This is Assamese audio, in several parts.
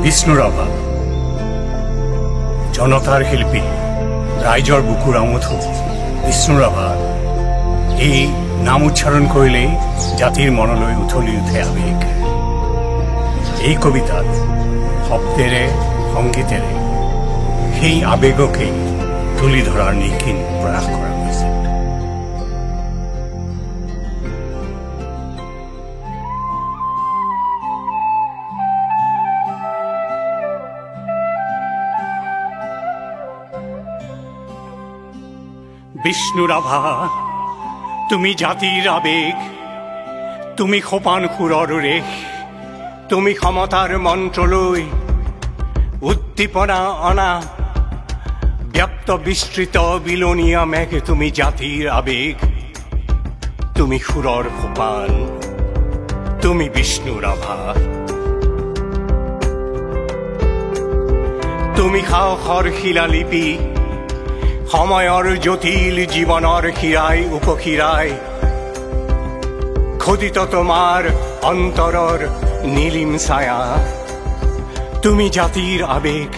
বিষ্ণুৰাভা জনতাৰ শিল্পী ৰাইজৰ বুকুৰ আমঠু বিষ্ণুৰাভা এই নাম উচ্চাৰণ কৰিলেই জাতিৰ মনলৈ উঠলি উঠে আবেগ। এই কবিতাত শব্দেৰে সংগীতেৰে সেই আবেগকেই তুলি ধৰাৰ নিখিন প্ৰয়াস কৰা হৈছে। বিষ্ণুৰাভা তুমি জাতিৰ আবেগ, তুমি সোপান সুৰৰ ৰেখ, তুমি সমতাৰ মন্ত্ৰলৈ উদ্দীপনা অনা ব্যপ্ত বিস্তৃত বিলনীয়া মেঘ। তুমি জাতিৰ আবেগ, তুমি সুৰৰ সোপান, তুমি বিষ্ণুৰাভা। তুমি সাহসৰ শিলালিপি, সময়ৰ জটিল জীৱনৰ শিৰাই উপশিৰাই খোদিত তোমাৰ অন্তৰৰ নীলিম ছায়া। তুমি জাতিৰ আবেগ,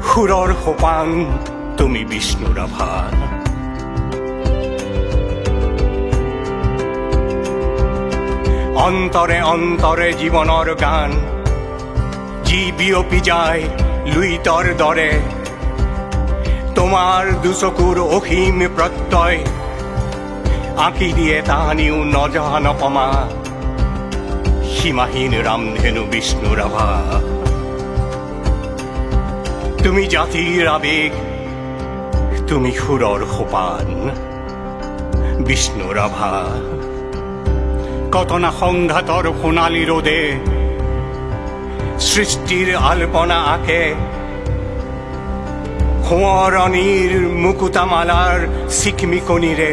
সুৰৰ সোপান, তুমি বিষ্ণুৰাভা। অন্তৰে অন্তৰে জীৱনৰ গান, যি বিয়পি যায় লুইতৰ দৰে। তোমাৰ দুচকুৰ অসীম প্ৰত্যয় আঁকি দিয়ে তাহানিও নজহা নপমা সীমাহীন ৰামধেনু বিষ্ণুৰাভা। তুমি জাতিৰ আবেগ, তুমি সুৰৰ সোপান, বিষ্ণুৰাভা। কতনা সংঘাতৰ সোণালী ৰ'দে সৃষ্টিৰ আলপনা আঁকে, সোঁৱৰণিৰ মুকুতামালাৰ চিকমিকনিৰে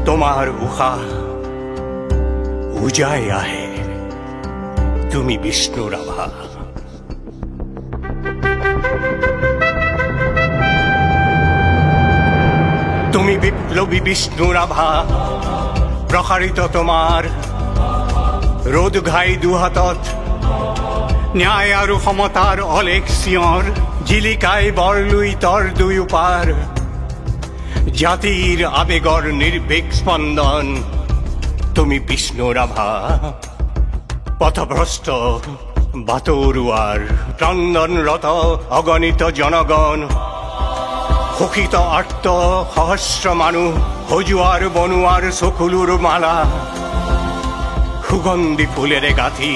তোমাৰ উশাহ উজাই আহে, তুমি বিষ্ণুৰাভা। তুমি বিপ্লৱী বিষ্ণুৰাভা, প্ৰসাৰিত তোমাৰ ৰ'দ ঘাই দুহাতত ন্যায় আৰু সমতাৰ অলেখ চিঞৰ। জিলিকাই বৰলুইতৰ দুয়োপাৰ, জাতিৰ আবেগৰ নিৰ্ভীক স্পন্দন, তুমি বিষ্ণুৰাভা। পথভ্ৰষ্ট বাটৰুৱাৰ ক্ৰন্দনৰত অগণিত জনগণ, শোষিত আৰ্ত সহস্ৰ মানুহ, সজোৱাৰ বনোৱাৰ চকুলোৰ মালা, সুগন্ধি ফুলেৰে গাঁঠি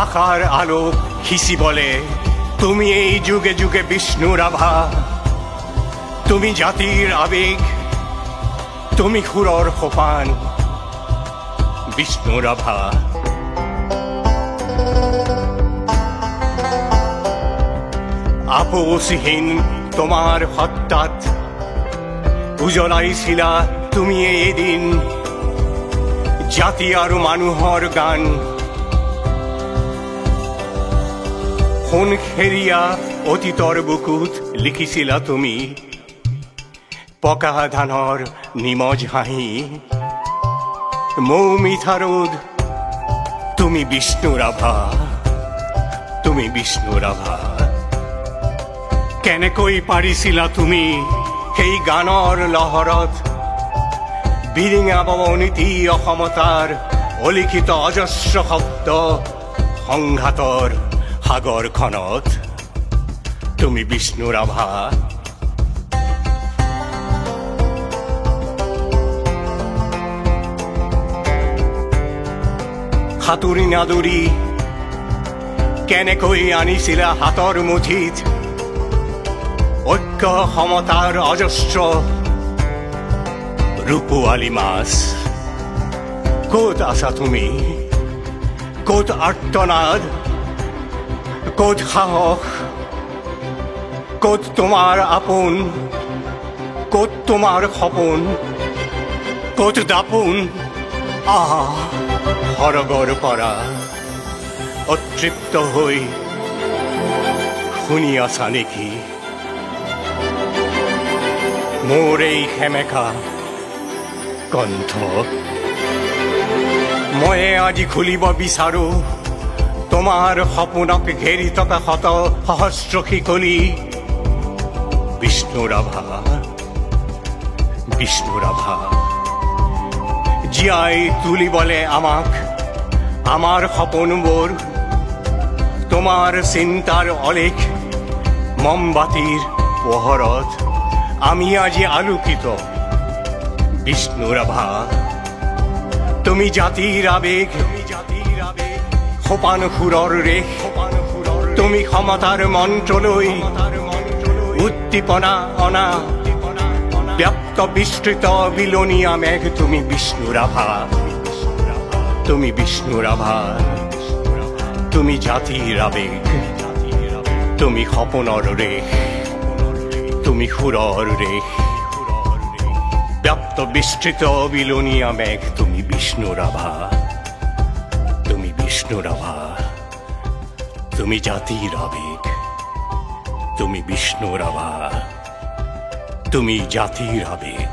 আশাৰ আলোক সিঁচিবলে তুমি এই যুগে যুগে বিষ্ণুৰাভা। তুমি জাতিৰ আবেগ, তুমি সুৰৰ সোপান, বিষ্ণুৰাভা। আপোচহীন তোমাৰ সত্তাত উজলাইছিলা তুমি এদিন জাতি আৰু মানুহৰ গান। সোণখেৰীয়া অতীতৰ বুকুত লিখিছিলা তুমি পকা ধানৰ নিমজ হাঁহি। মৌ মিঠা ৰ'দ, তুমি বিষ্ণুৰাভা, তুমি বিষ্ণুৰাভা। কেনেকৈ পাৰিছিলা তুমি সেই গানৰ লহৰত বিৰিঙাব অনীতি অসমতাৰ অলিখিত অজস্ৰ শব্দ সংঘাতৰ সাগৰখনত, তুমি বিষ্ণুৰাভা। সাঁতুৰি নাদুৰি কেনেকৈ আনিছিলা হাতৰ মুঠিত ঐক্য সমতাৰ অজস্ৰ ৰূপোৱালী মাছ। ক'ত আছা তুমি, ক'ত আৰ্তনাদ, ক'ত সাহস, ক'ত তোমাৰ আপোন, ক'ত তোমাৰ সপোন, ক'ত দাপোন। সৰগৰ পৰা অতৃপ্ত হৈ শুনি আছা নেকি মোৰ এই সেমেকা কণ্ঠ? মই আজি খুলিব বিচাৰো তোমাৰ সপোনক ঘেৰি থকা শত সহস্ৰ শিকলি বিষ্ণু ৰাভা, বিষ্ণু ৰাভা জীয়াই তুলিবলে আমাক আমাৰ সপোনবোৰ তোমাৰ চিন্তাৰ অলেখ মমবাতিৰ পোহৰত আমি আজি আলোকিত বিষ্ণু ৰাভা। তুমি জাতিৰ আবেগ, সোপান সুৰৰ ৰেখ, তুমি সমতাৰ মন্ত্ৰলৈ উদ্দীপনা অনা ব্যক্ত বিস্তৃত বিলনীয়া মেঘ তুমি বিষ্ণু ৰাভা, তুমি বিষ্ণু ৰাভা। তুমি জাতিৰ আবেগ, তুমি সপোনৰ ৰেখ, তুমি সুৰৰ ৰেখ, ব্যক্ত বিস্তৃত বিলনীয়া মেঘ তুমি বিষ্ণু ৰাভা, তুমি বিষ্ণু ৰাভা। তুমি জাতিৰ আবেগ, তুমি বিষ্ণু ৰাভা, তুমি জাতিৰ আবেগ।